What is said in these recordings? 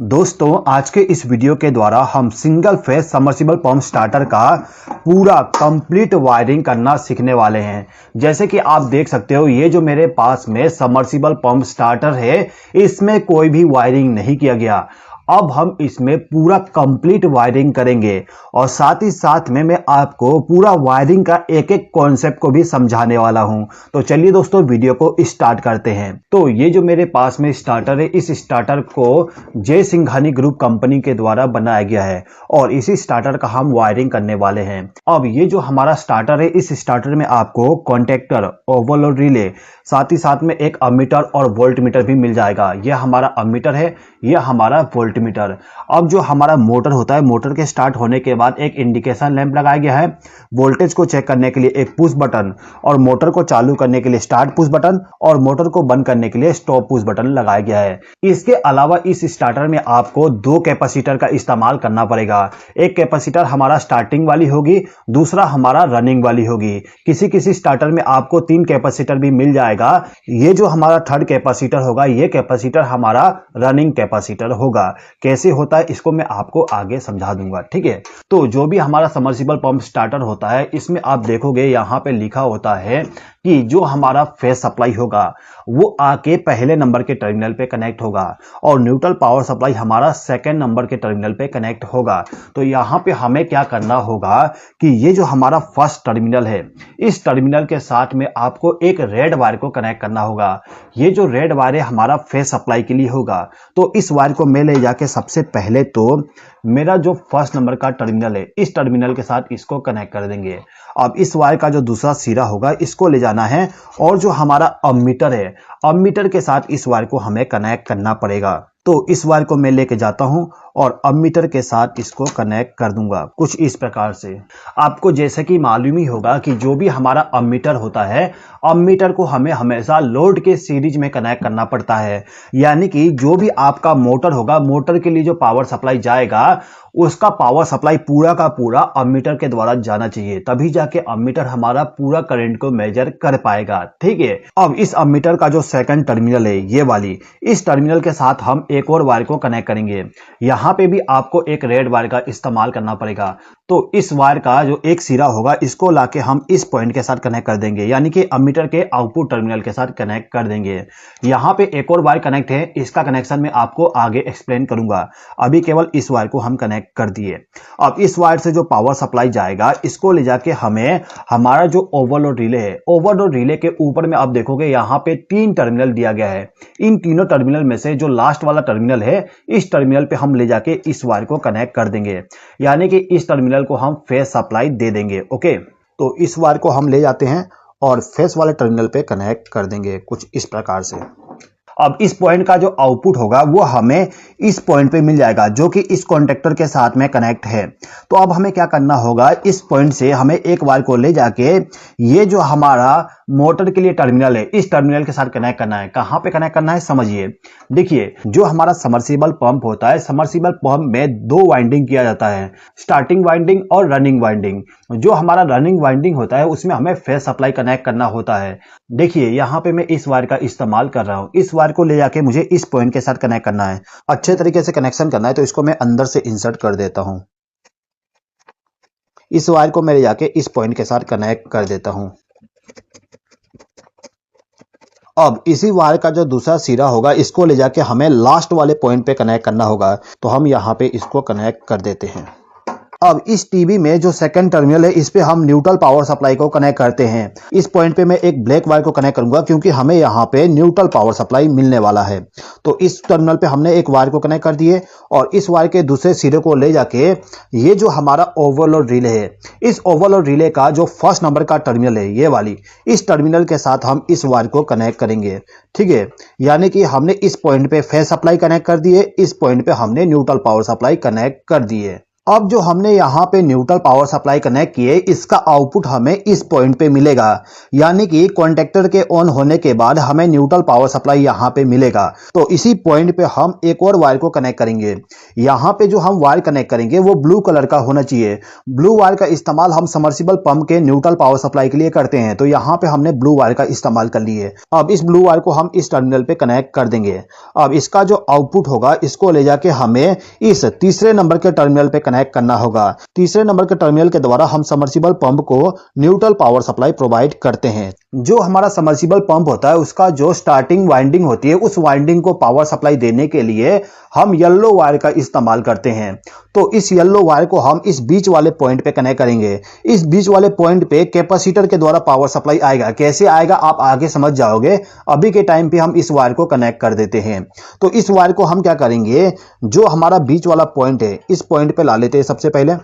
दोस्तों आज के इस वीडियो के द्वारा हम single phase submersible pump starter का पूरा कंप्लीट वायरिंग करना सीखने वाले हैं। जैसे कि आप देख सकते हो ये जो मेरे पास में सबमर्सिबल पंप स्टार्टर है इसमें कोई भी वायरिंग नहीं किया गया। अब हम इसमें पूरा कंप्लीट वायरिंग करेंगे और साथ ही साथ में मैं आपको पूरा वायरिंग का एक एक कॉन्सेप्ट को भी समझाने वाला हूं। तो चलिए दोस्तों वीडियो को स्टार्ट करते हैं। तो ये जो मेरे पास में स्टार्टर है इस स्टार्टर को जय सिंघानी ग्रुप कंपनी के द्वारा बनाया गया है और इसी स्टार्टर का हम वायरिंग करने वाले हैं। अब ये जो हमारा स्टार्टर है इस स्टार्टर में आपको कॉन्टेक्टर, ओवरलोड रिले, साथ ही साथ में एक अमीटर और वोल्ट मीटर भी मिल जाएगा। यह हमारा अमीटर है, यह हमारा वोल्ट मीटर। अब जो हमारा मोटर होता है, मोटर के स्टार्ट होने के बाद एक इंडिकेशन लैंप लगाया गया है, वोल्टेज को चेक करने के लिए एक पुश बटन और मोटर को चालू करने के लिए स्टार्ट पुश बटन और मोटर को बंद करने के लिए स्टॉप पुश बटन लगाया गया है। इसके अलावा इस स्टार्टर में आपको दो कैपेसिटर का इस्तेमाल करना पड़ेगा। एक कैपेसिटर हमारा स्टार्टिंग वाली होगी, दूसरा हमारा रनिंग वाली होगी। किसी किसी स्टार्टर में आपको तीन कैपेसिटर भी मिल जाएगा। ये जो हमारा थर्ड कैपेसिटर होगा ये कैपेसिटर हमारा रनिंग कैपेसिटर होगा। कैसे होता है इसको मैं आपको आगे समझा दूंगा, ठीक है। तो जो भी हमारा सबमर्सिबल पंप स्टार्टर होता है इसमें आप देखोगे यहां पे लिखा होता है कि जो हमारा फेज सप्लाई होगा वो आके पहले नंबर के टर्मिनल पे कनेक्ट होगा और न्यूट्रल पावर सप्लाई हमारा सेकंड नंबर के टर्मिनल पे कनेक्ट होगा। तो यहाँ पे हमें क्या करना होगा कि ये जो हमारा फर्स्ट टर्मिनल है इस टर्मिनल के साथ में आपको एक रेड वायर को कनेक्ट करना होगा। ये जो रेड वायर है हमारा फेज सप्लाई के लिए होगा। तो इस वायर को मैं ले जाके सबसे पहले तो मेरा जो फर्स्ट नंबर का टर्मिनल है इस टर्मिनल के साथ इसको कनेक्ट कर देंगे। अब इस वायर का जो दूसरा सिरा होगा इसको ले जाना है और जो हमारा अमीटर है अमीटर के साथ इस वायर को हमें कनेक्ट करना पड़ेगा। तो इस वायर को मैं लेके जाता हूं और अमीटर के साथ इसको कनेक्ट कर दूंगा कुछ इस प्रकार से। आपको जैसे कि मालूम ही होगा कि जो भी हमारा अमीटर होता है अमीटर को हमें हमेशा लोड के सीरीज में कनेक्ट करना पड़ता है। यानी कि जो भी आपका मोटर होगा, मोटर के लिए जो पावर सप्लाई जाएगा उसका पावर सप्लाई पूरा का पूरा अमीटर के द्वारा जाना चाहिए, तभी जाके अमीटर हमारा पूरा करंट को मेजर कर पाएगा, ठीक है। अब इस अमीटर का जो सेकंड टर्मिनल है ये वाली, इस टर्मिनल के साथ हम एक और वायर को कनेक्ट करेंगे। यहां पे भी आपको एक रेड वायर का इस्तेमाल करना पड़ेगा। तो इस वायर का जो एक सिरा होगा इसको लाके हम इस पॉइंट के साथ कनेक्ट कर देंगे, यानी कि अमीटर के आउटपुट टर्मिनल के साथ कनेक्ट कर देंगे। यहां पे एक और वायर कनेक्ट है, इसका कनेक्शन मैं आपको आगे एक्सप्लेन करूंगा। अभी केवल इस वायर को हम कनेक्ट कर दिए। अब इस वायर से जो पावर सप्लाई जाएगा इसको ले जाके हमें हमारा जो ओवरलोड रिले है, ओवरलोड रिले के ऊपर में आप देखोगे यहां पे तीन टर्मिनल दिया गया है। इन तीनों टर्मिनल में से जो लास्ट वाला टर्मिनल है इस टर्मिनल पे हम ले जाके इस वायर को कनेक्ट कर देंगे, यानी कि इस टर्मिनल को हम फेज सप्लाई दे देंगे। ओके, तो इस वायर को हम ले जाते हैं और फेज वाले टर्मिनल पे कनेक्ट कर देंगे कुछ इस प्रकार से। अब इस पॉइंट का जो आउटपुट होगा वो हमें इस पॉइंट पे मिल जाएगा जो कि इस कॉन्टेक्टर के साथ में कनेक्ट है। तो अब हमें क्या करना होगा, इस पॉइंट से हमें एक वायर को ले जाके ये जो हमारा मोटर के लिए टर्मिनल है इस टर्मिनल के साथ कनेक्ट करना है। कहां पे कनेक्ट करना है समझिए। देखिए जो हमारा सबमर्सिबल पंप होता है, सबमर्सिबल पंप में दो वाइंडिंग किया जाता है, स्टार्टिंग वाइंडिंग और रनिंग वाइंडिंग। जो हमारा रनिंग वाइंडिंग होता है उसमें हमें फेज सप्लाई कनेक्ट करना होता है। देखिए यहां पे मैं इस वायर का इस्तेमाल कर रहा हूं, इस वायर को ले जाके मुझे इस पॉइंट के साथ कनेक्ट करना है। अच्छे तरीके से कनेक्शन करना है तो इसको मैं अंदर से इंसर्ट कर देता हूं। इस वायर को मैं ले जाके इस पॉइंट के साथ कनेक्ट कर देता हूं। अब इसी वायर का जो दूसरा सिरा होगा इसको ले जाके हमें लास्ट वाले पॉइंट पे कनेक्ट करना होगा। तो हम यहां पे इसको कनेक्ट कर देते हैं। अब इस टीवी में जो सेकंड टर्मिनल है इस पे हम न्यूट्रल पावर सप्लाई को कनेक्ट करते हैं। इस पॉइंट पे मैं एक ब्लैक वायर को कनेक्ट करूंगा क्योंकि हमें यहाँ पे न्यूट्रल पावर सप्लाई मिलने वाला है। तो इस टर्मिनल पे हमने एक वायर को कनेक्ट कर दिए और इस वायर के दूसरे सिरे को ले जाके ये जो हमारा ओवरलोड रिले है इस ओवरलोड रिले का जो फर्स्ट नंबर का टर्मिनल है ये वाली, इस टर्मिनल के साथ हम इस वायर को कनेक्ट करेंगे, ठीक है। यानी कि हमने इस पॉइंट पे फेज सप्लाई कनेक्ट कर दिए, इस पॉइंट पे हमने न्यूट्रल पावर सप्लाई कनेक्ट कर दिए। अब जो हमने यहाँ पे न्यूट्रल पावर सप्लाई कनेक्ट किए, इसका आउटपुट हमें इस पॉइंट पे मिलेगा, यानी कि कॉन्टेक्टर के ऑन होने के बाद हमें न्यूट्रल पावर सप्लाई यहाँ पे मिलेगा। तो इसी पॉइंट पे हम एक और वायर को कनेक्ट करेंगे। यहाँ पे जो हम वायर कनेक्ट करेंगे वो ब्लू कलर का होना चाहिए। ब्लू वायर का इस्तेमाल हम सबमर्सिबल पंप के न्यूट्रल पावर सप्लाई के लिए करते हैं, तो यहाँ पे हमने ब्लू वायर का इस्तेमाल कर लिए। अब इस ब्लू वायर को हम इस टर्मिनल पे कनेक्ट कर देंगे। अब इसका जो आउटपुट होगा इसको ले जाके हमें इस तीसरे नंबर के टर्मिनल पे कनेक्ट करना होगा। तीसरे नंबर के टर्मिनल के द्वारा हम सबमर्सिबल पंप को न्यूट्रल पावर सप्लाई प्रोवाइड करते हैं। जो हमारा सबमर्सिबल पंप होता है उसका जो स्टार्टिंग वाइंडिंग होती है, उस वाइंडिंग को पावर सप्लाई देने के लिए हम येलो वायर का इस्तेमाल करते हैं। तो इस येलो वायर को हम इस बीच वाले पॉइंट पे कनेक्ट करेंगे। इस बीच वाले पॉइंट पे कैपेसिटर के द्वारा पावर सप्लाई आएगा। कैसे आएगा आप आगे समझ जाओगे। अभी के टाइम पे हम इस वायर को कनेक्ट कर देते हैं। तो इस वायर को हम क्या करेंगे, जो हमारा बीच वाला पॉइंट है इस पॉइंट पे ला लेते हैं। सबसे पहले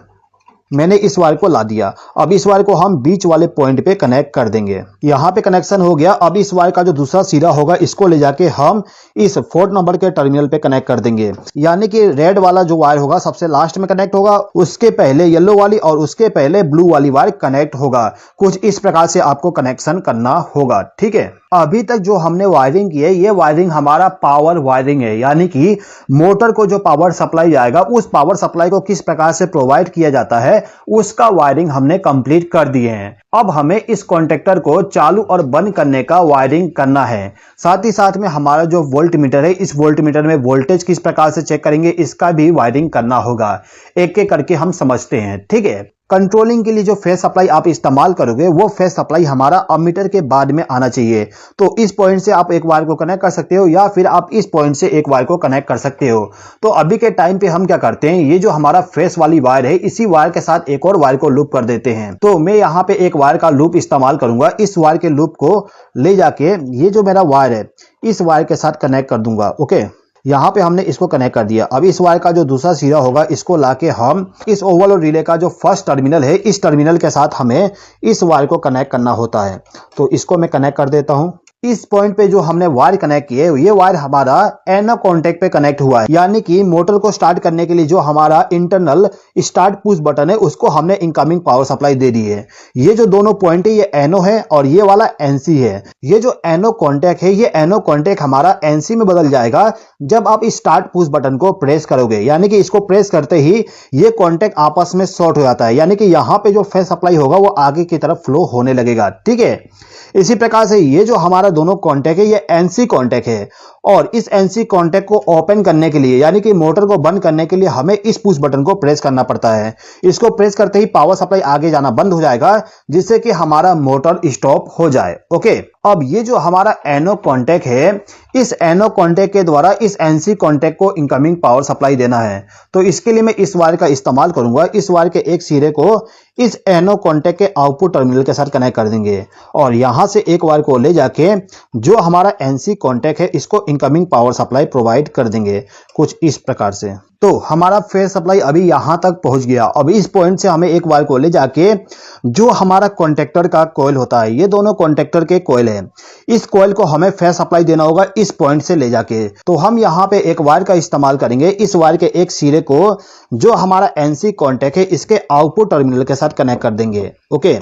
मैंने इस वायर को ला दिया। अब इस वायर को हम बीच वाले पॉइंट पे कनेक्ट कर देंगे। यहाँ पे कनेक्शन हो गया। अब इस वायर का जो दूसरा सिरा होगा इसको ले जाके हम इस 4 नंबर के टर्मिनल पे कनेक्ट कर देंगे। यानी कि रेड वाला जो वायर होगा सबसे लास्ट में कनेक्ट होगा, उसके पहले येलो वाली और उसके पहले ब्लू वाली वायर कनेक्ट होगा। कुछ इस प्रकार से आपको कनेक्शन करना होगा, ठीक है। अभी तक जो हमने वायरिंग की है ये वायरिंग हमारा पावर वायरिंग है, यानी कि मोटर को जो पावर सप्लाई जाएगा उस पावर सप्लाई को किस प्रकार से प्रोवाइड किया जाता है उसका वायरिंग हमने कंप्लीट कर दिए हैं। अब हमें इस कॉन्टेक्टर को चालू और बंद करने का वायरिंग करना है। साथ ही साथ में हमारा जो वोल्ट मीटर है इस वोल्ट मीटर में वोल्टेज किस प्रकार से चेक करेंगे इसका भी वायरिंग करना होगा। एक एक करके हम समझते हैं, ठीक है। कंट्रोलिंग के लिए जो फेज सप्लाई आप इस्तेमाल करोगे वो फेज सप्लाई हमारा अमीटर के बाद में आना चाहिए। तो इस पॉइंट से आप एक वायर को कनेक्ट कर सकते हो या फिर आप इस पॉइंट से एक वायर को कनेक्ट कर सकते हो। तो अभी के टाइम पे हम क्या करते हैं, ये जो हमारा फेज वाली वायर है इसी वायर के साथ एक और वायर को लूप कर देते हैं। तो मैं यहाँ पे एक वायर का लूप इस्तेमाल करूंगा। इस वायर के लूप को ले जाके ये जो मेरा वायर है इस वायर के साथ कनेक्ट कर दूंगा। ओके, यहाँ पे हमने इसको कनेक्ट कर दिया। अब इस वायर का जो दूसरा सिरा होगा इसको लाके हम इस ओवरलोड रिले का जो फर्स्ट टर्मिनल है इस टर्मिनल के साथ हमें इस वायर को कनेक्ट करना होता है। तो इसको मैं कनेक्ट कर देता हूं। इस पॉइंट पे जो हमने वायर कनेक्ट किए ये वायर हमारा एनो कॉन्टेक्ट पे कनेक्ट हुआ है, यानी कि मोटर को स्टार्ट करने के लिए जो हमारा इंटरनल स्टार्ट पुश बटन है उसको हमने इनकमिंग पावर सप्लाई दे दी है। ये जो दोनों पॉइंट है ये एनो है और ये वाला एनसी है। ये जो एनो कॉन्टेक्ट है ये एनो कॉन्टेक्ट हमारा एनसी में बदल जाएगा जब आप स्टार्ट पुश बटन को प्रेस करोगे, यानी कि इसको प्रेस करते ही ये कॉन्टेक्ट आपस में शॉर्ट हो जाता है, यानी कि यहाँ पे जो फेज सप्लाई होगा वो आगे की तरफ फ्लो होने लगेगा, ठीक है। इसी प्रकार से ये जो हमारा दोनों कॉन्टेक्ट है ये एनसी कॉन्टेक्ट है और इस एनसी कॉन्टेक्ट को ओपन करने के लिए यानी कि मोटर को बंद करने के लिए हमें इस पुश बटन को प्रेस करना पड़ता है। इसको प्रेस करते ही पावर सप्लाई आगे जाना बंद हो जाएगा जिससे कि हमारा मोटर स्टॉप हो जाए। ओके, अब ये जो हमारा एनो कॉन्टेक्ट है इस एनो कॉन्टेक्ट के द्वारा इस एनसी कॉन्टेक्ट को इनकमिंग पावर सप्लाई देना है। तो इसके लिए मैं इस वायर का इस्तेमाल करूंगा। इस वायर के एक सिरे को इस एनो कॉन्टेक्ट के आउटपुट टर्मिनल के साथ कनेक्ट कर देंगे और यहां से एक वायर को ले जाके जो हमारा एनसी कॉन्टेक्ट है इसको इनकमिंग पावर सप्लाई प्रोवाइड कर देंगे कुछ इस प्रकार से। तो हमारा फेज सप्लाई अभी यहां तक पहुंच गया। अब इस पॉइंट से हमें एक वायर को ले जाके जो हमारा कॉन्टेक्टर का कॉइल होता है, ये दोनों कॉन्टेक्टर के कॉइल है, इस कॉइल को हमें फेज सप्लाई देना होगा इस पॉइंट से ले जाके। तो हम यहां पे एक वायर का इस्तेमाल करेंगे। इस वायर के एक सिरे को जो हमारा एनसी कॉन्टेक्ट है इसके आउटपुट टर्मिनल के साथ कनेक्ट कर देंगे। ओके,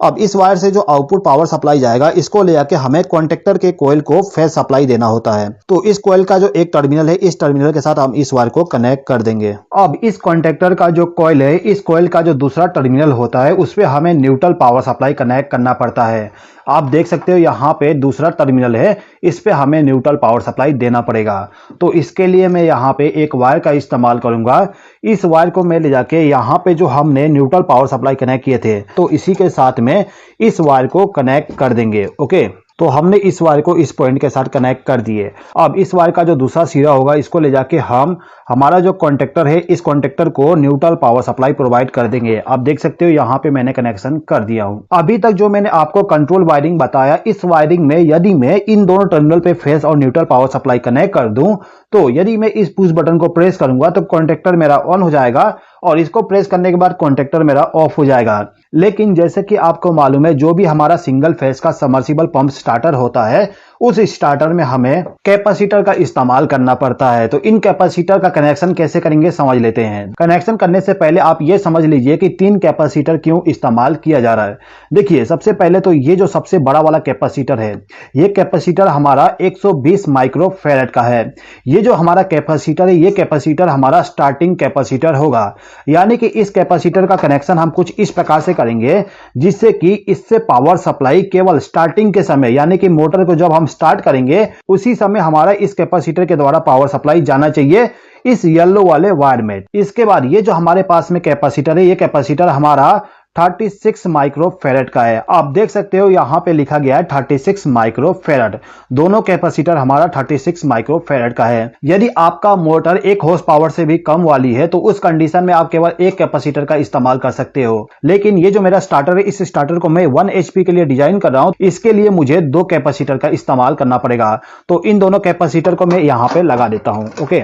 अब इस वायर से जो आउटपुट पावर सप्लाई जाएगा इसको ले जाके हमें कॉन्टेक्टर के कॉइल को फेज सप्लाई देना होता है। तो इस कॉइल का जो एक टर्मिनल है इस टर्मिनल के साथ हम इस वायर को कनेक्ट कर देंगे। अब इस कॉन्टेक्टर का जो कॉइल है इस कॉइल का जो दूसरा टर्मिनल होता है उसपे हमें न्यूट्रल पावर सप्लाई कनेक्ट करना पड़ता है। आप देख सकते हो यहाँ पे दूसरा टर्मिनल है, इस पे हमें न्यूट्रल पावर सप्लाई देना पड़ेगा। तो इसके लिए मैं यहाँ पे एक वायर का इस्तेमाल करूंगा। इस वायर को मैं ले जाके यहाँ पे जो हमने न्यूट्रल पावर सप्लाई कनेक्ट किए थे तो इसी के साथ में इस वायर को कनेक्ट कर देंगे। ओके, तो हमने इस वायर को इस पॉइंट के साथ कनेक्ट कर दिए। अब इस वायर का जो दूसरा सिरा होगा इसको ले जाके हम हमारा जो कॉन्टेक्टर है इस कॉन्टेक्टर को न्यूट्रल पावर सप्लाई प्रोवाइड कर देंगे। आप देख सकते हो यहाँ पे मैंने कनेक्शन कर दिया हूँ। अभी तक जो मैंने आपको कंट्रोल वायरिंग बताया, इस वायरिंग में यदि मैं इन दोनों टर्मिनल पे फेज और न्यूट्रल पावर सप्लाई कनेक्ट कर दूं तो यदि मैं इस पुश बटन को प्रेस करूंगा तो कॉन्टेक्टर मेरा ऑन हो जाएगा और इसको प्रेस करने के बाद कॉन्टेक्टर मेरा ऑफ हो जाएगा। लेकिन जैसे कि आपको मालूम है जो भी हमारा सिंगल फेज का सबमर्सिबल पंप स्टार्टर होता है उस स्टार्टर में हमें कैपेसिटर का इस्तेमाल करना पड़ता है। तो इन कैपेसिटर का कनेक्शन कैसे करेंगे समझ लेते हैं। कनेक्शन करने से पहले आप ये समझ लीजिए कि 3 कैपेसिटर क्यों इस्तेमाल किया जा रहा है। देखिए, सबसे पहले तो ये जो सबसे बड़ा वाला कैपेसिटर है, ये कैपेसिटर हमारा 120 माइक्रोफैराड का है। ये जो हमारा कैपेसिटर है, ये कैपेसिटर हमारा स्टार्टिंग कैपेसिटर होगा। यानी कि इस कैपेसिटर का कनेक्शन हम कुछ इस प्रकार से करेंगे जिससे कि इससे पावर सप्लाई केवल स्टार्टिंग के समय, यानी कि मोटर को जब हम स्टार्ट करेंगे उसी समय हमारा इस कैपेसिटर के द्वारा पावर सप्लाई जाना चाहिए इस येलो वाले वायर में। इसके बाद ये जो हमारे पास में कैपेसिटर है, ये कैपेसिटर हमारा 36 माइक्रोफैराड का है। आप देख सकते हो यहां पे लिखा गया है 36 माइक्रोफैराड। दोनों कैपेसिटर हमारा 36 माइक्रोफैराड का है। यदि आपका मोटर 1 हॉर्स पावर से भी कम वाली है तो उस कंडीशन में आप केवल एक कैपेसिटर का इस्तेमाल कर सकते हो। लेकिन ये जो मेरा स्टार्टर है, इस स्टार्टर को मैं 1 HP के लिए डिजाइन कर रहा हूं, इसके लिए मुझे 2 कैपेसिटर का इस्तेमाल करना पड़ेगा। तो इन दोनों कैपेसिटर को मैं यहां पे लगा देता हूं। ओके,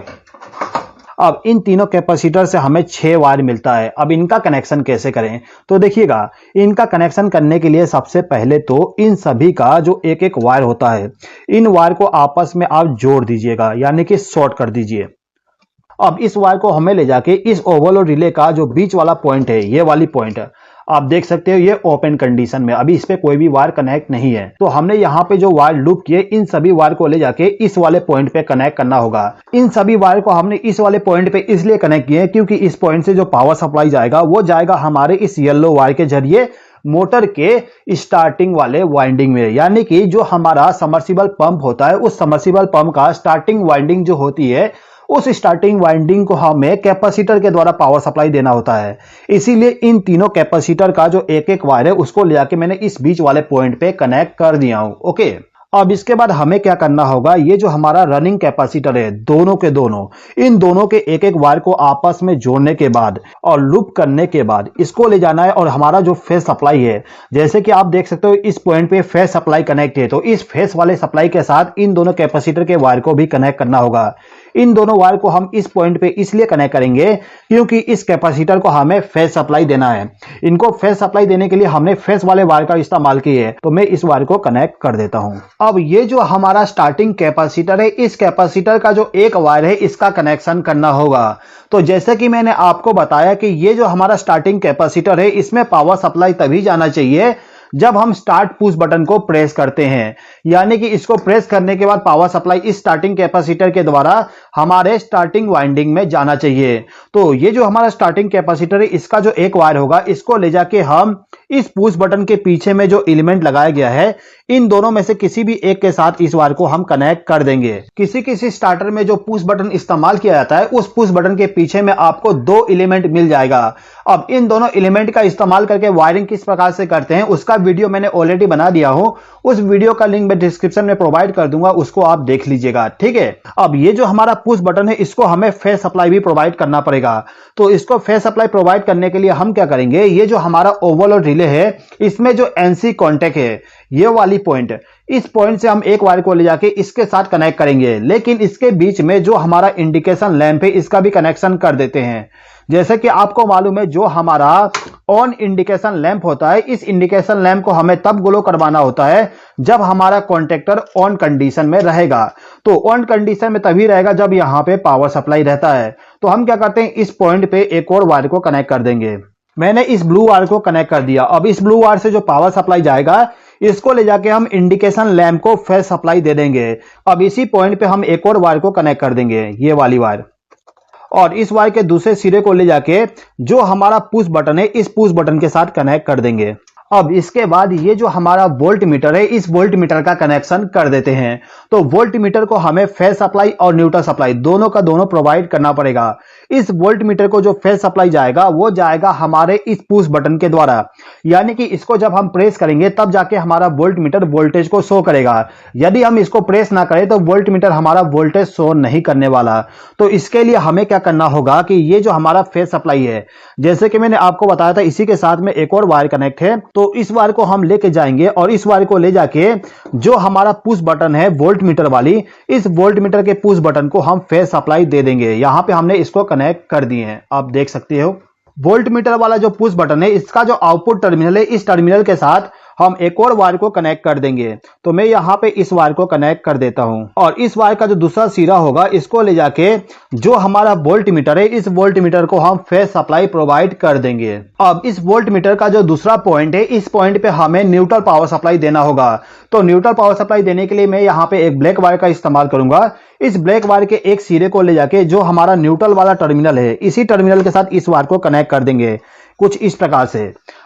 अब इन तीनों कैपेसिटर से हमें 6 वायर मिलता है। अब इनका कनेक्शन कैसे करें, तो देखिएगा, इनका कनेक्शन करने के लिए सबसे पहले तो इन सभी का जो एक एक वायर होता है, इन वायर को आपस में आप जोड़ दीजिएगा, यानी कि शॉर्ट कर दीजिए। अब इस वायर को हमें ले जाके इस ओवरलोड रिले का जो बीच वाला पॉइंट है, ये वाली पॉइंट है, आप देख सकते हो ये ओपन कंडीशन में, अभी इस पे कोई भी वायर कनेक्ट नहीं है। तो हमने यहाँ पे जो वायर लूप किए, इन सभी वायर को ले जाके इस वाले पॉइंट पे कनेक्ट करना होगा। इन सभी वायर को हमने इस वाले पॉइंट पे इसलिए कनेक्ट किए क्योंकि इस पॉइंट से जो पावर सप्लाई जाएगा वो जाएगा हमारे इस येलो वायर के जरिए मोटर के स्टार्टिंग वाले वाइंडिंग में। यानी कि जो हमारा सबमर्सिबल पंप होता है, उस सबमर्सिबल पंप का स्टार्टिंग वाइंडिंग जो होती है, उस स्टार्टिंग वाइंडिंग को हमें कैपेसिटर के द्वारा पावर सप्लाई देना होता है। इसीलिए इन तीनों कैपेसिटर का जो एक एक वायर है उसको ले जाके मैंने इस बीच वाले पॉइंट पे कनेक्ट कर दिया हूं। ओके, अब इसके बाद हमें क्या करना होगा, ये जो हमारा रनिंग कैपेसिटर है, दोनों के दोनों, इन दोनों के एक एक वायर को आपस में जोड़ने के बाद और लूप करने के बाद इसको ले जाना है। और हमारा जो फेस सप्लाई है, जैसे कि आप देख सकते हो इस पॉइंट पे फेस सप्लाई कनेक्ट है, तो इस फेस वाले सप्लाई के साथ इन दोनों कैपेसिटर के वायर को भी कनेक्ट करना होगा। इन दोनों वायर को हम इस पॉइंट पे इसलिए कनेक्ट करेंगे क्योंकि इस कैपेसिटर को हमें फेस सप्लाई देना है। इनको फेस सप्लाई देने के लिए हमने फेस वाले वायर का इस्तेमाल किया है, तो मैं इस वायर को कनेक्ट कर देता हूं। अब ये जो हमारा स्टार्टिंग कैपेसिटर है, इस कैपेसिटर का जो एक वायर है इसका कनेक्शन करना होगा। तो जैसे कि मैंने आपको बताया कि ये जो हमारा स्टार्टिंग कैपेसिटर है, इसमें पावर सप्लाई तभी जाना चाहिए जब हम स्टार्ट पुश बटन को प्रेस करते हैं। यानी कि इसको प्रेस करने के बाद पावर सप्लाई इस स्टार्टिंग कैपेसिटर के द्वारा हमारे स्टार्टिंग वाइंडिंग में जाना चाहिए। तो ये जो हमारा स्टार्टिंग कैपेसिटर है, इसका जो एक वायर होगा, इसको ले जाके हम इस पुश बटन के पीछे में जो एलिमेंट लगाया गया है, इन दोनों में से किसी भी एक के साथ इस वायर को हम कनेक्ट कर देंगे। किसी किसी स्टार्टर में जो पुश बटन इस्तेमाल किया जाता है, उस पुश बटन के पीछे में आपको 2 एलिमेंट मिल जाएगा। अब इन दोनों एलिमेंट का इस्तेमाल करके वायरिंग किस प्रकार से करते हैं उसका वीडियो मैंने ऑलरेडी बना दिया हूं। उस वीडियो का लिंक मैं डिस्क्रिप्शन में प्रोवाइड कर दूंगा, उसको आप देख लीजिएगा, ठीक है। अब ये जो हमारा पुश बटन है, इसको हमें फेस सप्लाई भी प्रोवाइड करना पड़ेगा। तो इसको फेस सप्लाई प्रोवाइड करने के लिए हम क्या करेंगे, ये जो हमारा ओवरलोड रिले है, इसमें जो एनसी कॉन्टेक्ट है, ये वाली पॉइंट, इस पॉइंट से हम एक वायर को ले जाके इसके साथ कनेक्ट करेंगे। लेकिन इसके बीच में जो हमारा इंडिकेशन लैंप है, इसका भी कनेक्शन कर देते हैं। जैसे कि आपको मालूम है, जो हमारा ऑन इंडिकेशन लैंप होता है, इस इंडिकेशन लैंप को हमें तब ग्लो करवाना होता है जब हमारा कॉन्टेक्टर ऑन कंडीशन में रहेगा। तो ऑन कंडीशन में तभी रहेगा जब यहां पे पावर सप्लाई रहता है। तो हम क्या करते हैं, इस पॉइंट पे एक और वायर को कनेक्ट कर देंगे। मैंने इस ब्लू वायर को कनेक्ट कर दिया। अब इस ब्लू वायर से जो पावर सप्लाई जाएगा, इसको ले जाके हम इंडिकेशन लैंप को फेस सप्लाई दे देंगे। अब इसी पॉइंट पे हम एक और वायर को कनेक्ट कर देंगे, ये वाली वायर, और इस वायर के दूसरे सिरे को ले जाके जो हमारा पुश बटन है, इस पुश बटन के साथ कनेक्ट कर देंगे। अब इसके बाद ये जो हमारा वोल्ट मीटर है, इस वोल्ट मीटर का कनेक्शन कर देते हैं। तो वोल्ट मीटर को हमें फेस सप्लाई और न्यूट्रल सप्लाई दोनों का दोनों प्रोवाइड करना पड़ेगा। इस वोल्ट मीटर को जो फेस सप्लाई जाएगा, वो जाएगा हमारे इस पुश बटन के द्वारा। यानी कि इसको जब हम प्रेस करेंगे तब जाके हमारा वोल्ट मीटर वोल्टेज को शो करेगा। यदि हम इसको प्रेस ना करें तो वोल्ट मीटर हमारा वोल्टेज शो नहीं करने वाला। तो इसके लिए हमें क्या करना होगा कि ये जो हमारा फेस सप्लाई है, जैसे कि मैंने आपको बताया था, इसी के साथ में एक और वायर कनेक्ट है। तो इस वायर को हम लेके जाएंगे और इस वायर को ले जाके जो हमारा पुश बटन है वोल्ट मीटर वाली, इस वोल्ट मीटर के पुश बटन को हम फेस सप्लाई दे देंगे। यहां पे हमने इसको कनेक्ट कर दिए हैं, आप देख सकते हो। वोल्ट मीटर वाला जो पुश बटन है, इसका जो आउटपुट टर्मिनल है, इस टर्मिनल के साथ हम एक और वायर को कनेक्ट कर देंगे। तो मैं यहाँ पे इस वायर को कनेक्ट कर देता हूँ और इस वायर का जो दूसरा सिरा होगा इसको ले जाके जो हमारा वोल्ट मीटर है इस वोल्ट मीटर को हम फेज सप्लाई प्रोवाइड कर देंगे। अब इस वोल्ट मीटर का जो दूसरा पॉइंट है इस पॉइंट पे हमें न्यूट्रल पावर सप्लाई देना होगा। तो न्यूट्रल पावर सप्लाई देने के लिए मैं यहाँ पे एक ब्लैक वायर का इस्तेमाल करूंगा। इस ब्लैक वायर के एक सिरे को ले जाके जो हमारा न्यूट्रल वाला टर्मिनल है इसी टर्मिनल के साथ इस वायर को कनेक्ट कर देंगे कुछ इस प्रकार से।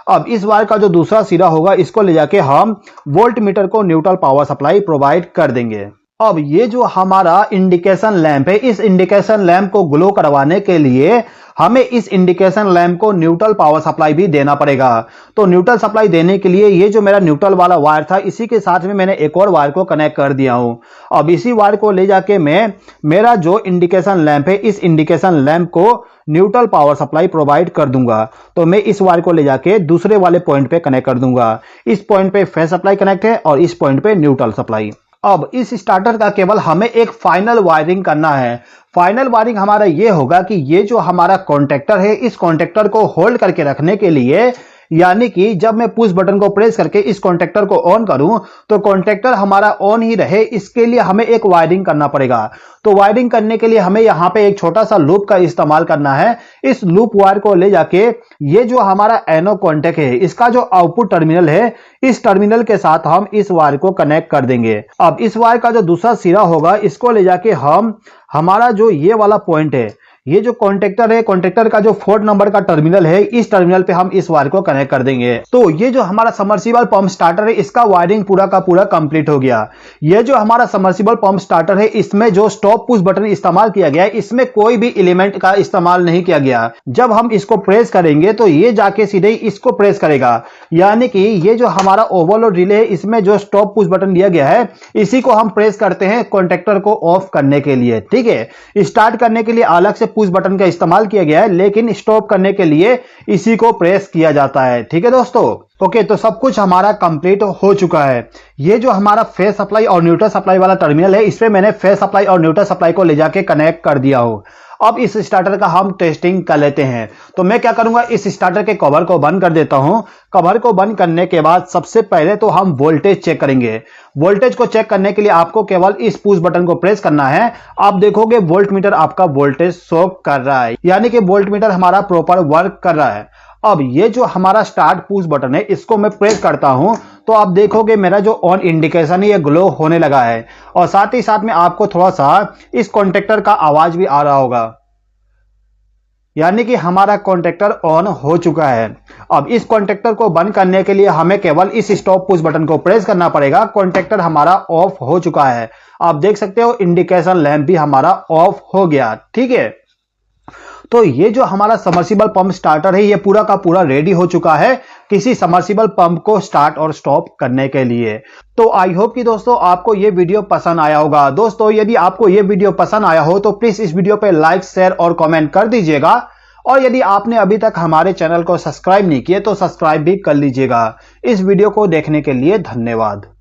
अब इस वायर का जो दूसरा सिरा होगा इसको ले जाके हम वोल्ट मीटर को न्यूट्रल पावर सप्लाई प्रोवाइड कर देंगे। अब ये जो हमारा इंडिकेशन लैंप है इस इंडिकेशन लैंप को ग्लो करवाने के लिए हमें इस इंडिकेशन लैंप को न्यूट्रल पावर सप्लाई भी देना पड़ेगा। तो न्यूट्रल सप्लाई देने के लिए ये जो मेरा न्यूट्रल वाला वायर था इसी के साथ में मैंने एक और वायर को कनेक्ट कर दिया हूं। अब इसी वायर को ले जाके मैं मेरा जो इंडिकेशन लैंप है इस इंडिकेशन लैंप को न्यूट्रल पावर सप्लाई प्रोवाइड कर दूंगा। तो मैं इस वायर को ले जाके दूसरे वाले पॉइंट पे कनेक्ट कर दूंगा। इस पॉइंट पे फेज सप्लाई कनेक्ट है और इस पॉइंट पे न्यूट्रल सप्लाई। अब इस स्टार्टर का केवल हमें एक फाइनल वायरिंग करना है। फाइनल वायरिंग हमारा ये होगा कि ये जो हमारा कॉन्टेक्टर है इस कॉन्टेक्टर को होल्ड करके रखने के लिए, यानी कि जब मैं पुश बटन को प्रेस करके इस कॉन्टेक्टर को ऑन करूं तो कॉन्टेक्टर हमारा ऑन ही रहे, इसके लिए हमें एक वायरिंग करना पड़ेगा। तो वायरिंग करने के लिए हमें यहां पे एक छोटा सा लूप का इस्तेमाल करना है। इस लूप वायर को ले जाके ये जो हमारा एनो कॉन्टेक्ट है इसका जो आउटपुट टर्मिनल है इस टर्मिनल के साथ हम इस वायर को कनेक्ट कर देंगे। अब इस वायर का जो दूसरा सिरा होगा इसको ले जाके हम हमारा जो ये वाला पॉइंट है, ये जो कॉन्टेक्टर है, कॉन्टेक्टर का जो 4 नंबर का टर्मिनल है इस टर्मिनल पे हम इस वायर को कनेक्ट कर देंगे। तो ये जो हमारा सबमर्सिबल पंप स्टार्टर है इसका वायरिंग पूरा का पूरा कंप्लीट हो गया। ये जो हमारा सबमर्सिबल पंप स्टार्टर है इसमें जो स्टॉप पुश बटन इस्तेमाल किया गया है इसमें कोई भी एलिमेंट का इस्तेमाल नहीं किया गया। जब हम इसको प्रेस करेंगे तो ये जाके सीधे इसको प्रेस करेगा, यानी कि ये जो हमारा ओवरलोड रिले है इसमें जो स्टॉप पुश बटन दिया गया है इसी को हम प्रेस करते हैं कॉन्टेक्टर को ऑफ करने के लिए। ठीक है, स्टार्ट करने के लिए अलग से पुश बटन का इस्तेमाल किया गया है लेकिन स्टॉप करने के लिए इसी को प्रेस किया जाता है। ठीक है दोस्तों, ओके, तो सब कुछ हमारा कंप्लीट हो चुका है। ये जो हमारा फेज सप्लाई और न्यूट्रल सप्लाई वाला टर्मिनल है इसमें मैंने फेज सप्लाई और न्यूट्रल सप्लाई को ले जाके कनेक्ट कर दिया हो। अब इस स्टार्टर का हम टेस्टिंग कर लेते हैं। तो मैं क्या करूंगा, इस स्टार्टर के कवर को बंद कर देता हूं। कवर को बंद करने के बाद सबसे पहले तो हम वोल्टेज चेक करेंगे। वोल्टेज को चेक करने के लिए आपको केवल इस पुश बटन को प्रेस करना है। आप देखोगे वोल्ट मीटर आपका वोल्टेज शो कर रहा है, यानी कि वोल्ट मीटर हमारा प्रॉपर वर्क कर रहा है। अब ये जो हमारा स्टार्ट पुश बटन है इसको मैं प्रेस करता हूं तो आप देखोगे मेरा जो ऑन इंडिकेशन है ये ग्लो होने लगा है और साथ ही साथ में आपको थोड़ा सा इस कॉन्टेक्टर का आवाज भी आ रहा होगा, यानी कि हमारा कॉन्टेक्टर ऑन हो चुका है। अब इस कॉन्टेक्टर को बंद करने के लिए हमें केवल इस स्टॉप पुश बटन को प्रेस करना पड़ेगा। कॉन्टेक्टर हमारा ऑफ हो चुका है। आप देख सकते हो इंडिकेशन लैंप भी हमारा ऑफ हो गया। ठीक है, तो ये जो हमारा सबमर्सिबल पंप स्टार्टर है ये पूरा का पूरा रेडी हो चुका है किसी सबमर्सिबल पंप को स्टार्ट और स्टॉप करने के लिए। तो आई होप कि दोस्तों आपको ये वीडियो पसंद आया होगा। दोस्तों यदि आपको ये वीडियो पसंद आया हो तो प्लीज इस वीडियो पे लाइक, शेयर और कमेंट कर दीजिएगा और यदि आपने अभी तक हमारे चैनल को सब्सक्राइब नहीं किए तो सब्सक्राइब भी कर लीजिएगा। इस वीडियो को देखने के लिए धन्यवाद।